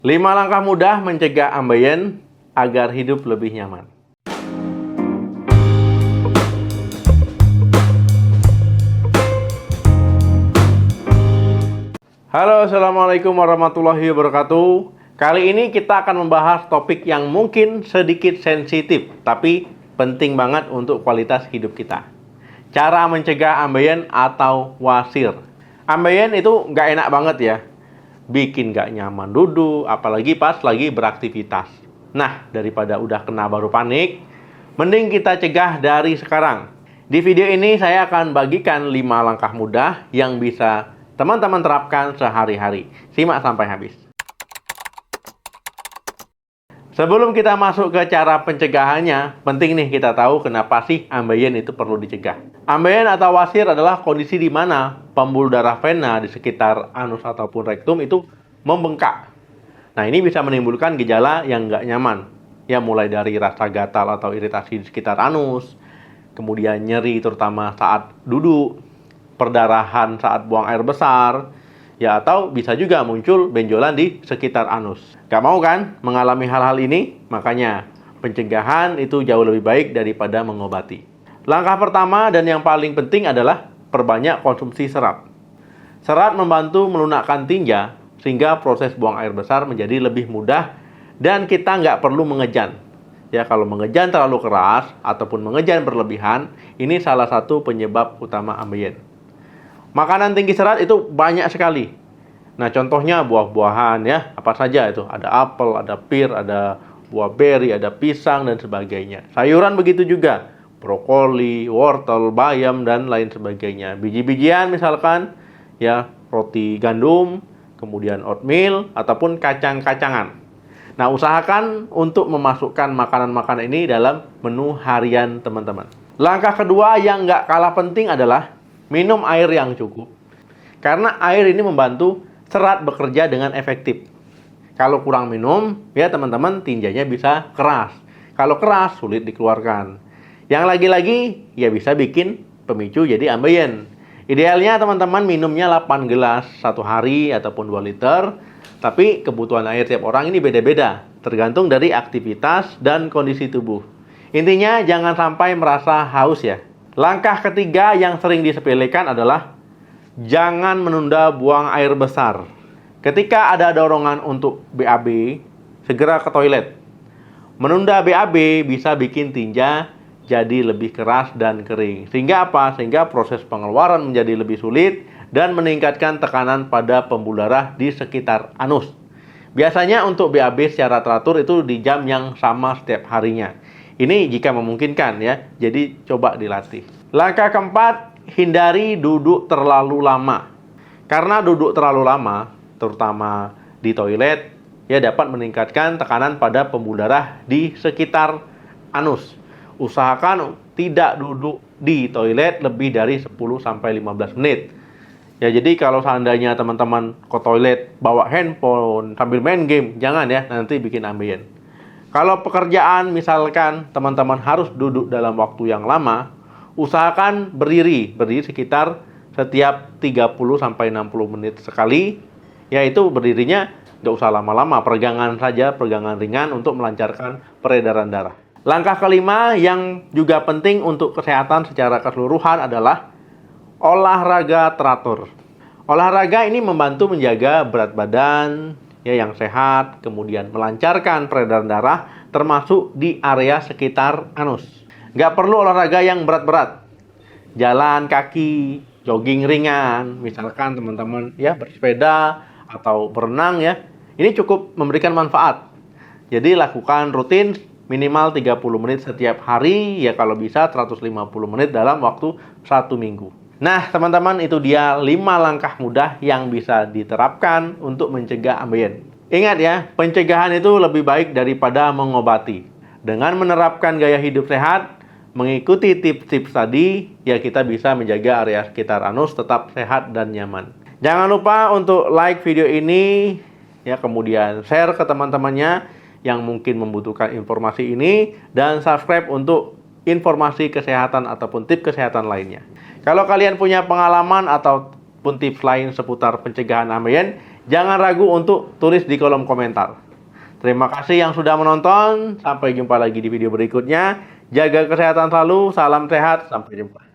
5 langkah mudah mencegah ambeien agar hidup lebih nyaman. Halo, Assalamualaikum warahmatullahi wabarakatuh. Kali ini kita akan membahas topik yang mungkin sedikit sensitif, tapi penting banget untuk kualitas hidup kita. Cara mencegah ambeien atau wasir. Ambeien itu nggak enak banget ya. Bikin nggak nyaman duduk, apalagi pas lagi beraktivitas. Nah, daripada udah kena baru panik, mending kita cegah dari sekarang. Di video ini saya akan bagikan 5 langkah mudah yang bisa teman-teman terapkan sehari-hari. Simak sampai habis. Sebelum kita masuk ke cara pencegahannya, penting nih kita tahu kenapa sih ambeien itu perlu dicegah. Ambeien atau wasir adalah kondisi di mana pembuluh darah vena di sekitar anus ataupun rektum itu membengkak. Nah, ini bisa menimbulkan gejala yang nggak nyaman. Ya, mulai dari rasa gatal atau iritasi di sekitar anus, kemudian nyeri terutama saat duduk, perdarahan saat buang air besar, ya atau bisa juga muncul benjolan di sekitar anus. Gak mau kan mengalami hal-hal ini? Makanya pencegahan itu jauh lebih baik daripada mengobati. Langkah pertama dan yang paling penting adalah perbanyak konsumsi serat. Serat membantu melunakkan tinja sehingga proses buang air besar menjadi lebih mudah dan kita nggak perlu mengejan. Ya, kalau mengejan terlalu keras ataupun mengejan berlebihan, ini salah satu penyebab utama ambeien. Makanan tinggi serat itu banyak sekali. Nah, contohnya buah-buahan ya, apa saja itu? Ada apel, ada pir, ada buah beri, ada pisang dan sebagainya. Sayuran begitu juga, brokoli, wortel, bayam dan lain sebagainya. Biji-bijian misalkan ya, roti gandum, kemudian oatmeal ataupun kacang-kacangan. Nah, usahakan untuk memasukkan makanan-makanan ini dalam menu harian teman-teman. Langkah kedua yang nggak kalah penting adalah minum air yang cukup. Karena air ini membantu serat bekerja dengan efektif. Kalau kurang minum, ya teman-teman, tinjanya bisa keras. Kalau keras, sulit dikeluarkan. Yang lagi-lagi, ya bisa bikin pemicu jadi ambeien. Idealnya teman-teman minumnya 8 gelas satu hari ataupun 2 liter. Tapi kebutuhan air tiap orang ini beda-beda, tergantung dari aktivitas dan kondisi tubuh. Intinya jangan sampai merasa haus ya. Langkah ketiga yang sering disepelekan adalah jangan menunda buang air besar. Ketika ada dorongan untuk BAB, segera ke toilet. Menunda BAB bisa bikin tinja jadi lebih keras dan kering. Sehingga apa? Sehingga proses pengeluaran menjadi lebih sulit dan meningkatkan tekanan pada pembuluh darah di sekitar anus. Biasanya untuk BAB secara teratur itu di jam yang sama setiap harinya. Ini jika memungkinkan ya, jadi coba dilatih. Langkah keempat, hindari duduk terlalu lama. Karena duduk terlalu lama, terutama di toilet, ya dapat meningkatkan tekanan pada pembuluh darah di sekitar anus. Usahakan tidak duduk di toilet lebih dari 10-15 menit. Ya, jadi kalau seandainya teman-teman ke toilet bawa handphone sambil main game, jangan ya, nanti bikin ambeien. Kalau pekerjaan misalkan teman-teman harus duduk dalam waktu yang lama, usahakan berdiri sekitar setiap 30-60 menit sekali. Yaitu berdirinya nggak usah lama-lama, peregangan saja, peregangan ringan untuk melancarkan peredaran darah. Langkah kelima yang juga penting untuk kesehatan secara keseluruhan adalah olahraga teratur. Olahraga ini membantu menjaga berat badan ya yang sehat, kemudian melancarkan peredaran darah termasuk di area sekitar anus. Nggak perlu olahraga yang berat-berat. Jalan kaki, jogging ringan, misalkan teman-teman ya bersepeda atau berenang ya. Ini cukup memberikan manfaat. Jadi lakukan rutin minimal 30 menit setiap hari, ya kalau bisa 150 menit dalam waktu 1 minggu. Nah, teman-teman, itu dia 5 langkah mudah yang bisa diterapkan untuk mencegah ambeien. Ingat ya, pencegahan itu lebih baik daripada mengobati. Dengan menerapkan gaya hidup sehat, mengikuti tips-tips tadi, ya kita bisa menjaga area sekitar anus tetap sehat dan nyaman. Jangan lupa untuk like video ini, ya kemudian share ke teman-temannya yang mungkin membutuhkan informasi ini, dan subscribe untuk informasi kesehatan ataupun tips kesehatan lainnya. Kalau kalian punya pengalaman ataupun tips lain seputar pencegahan ambeien, Jangan ragu untuk tulis di kolom komentar. Terima kasih yang sudah menonton. Sampai jumpa lagi di video berikutnya. Jaga kesehatan selalu. Salam sehat. Sampai jumpa.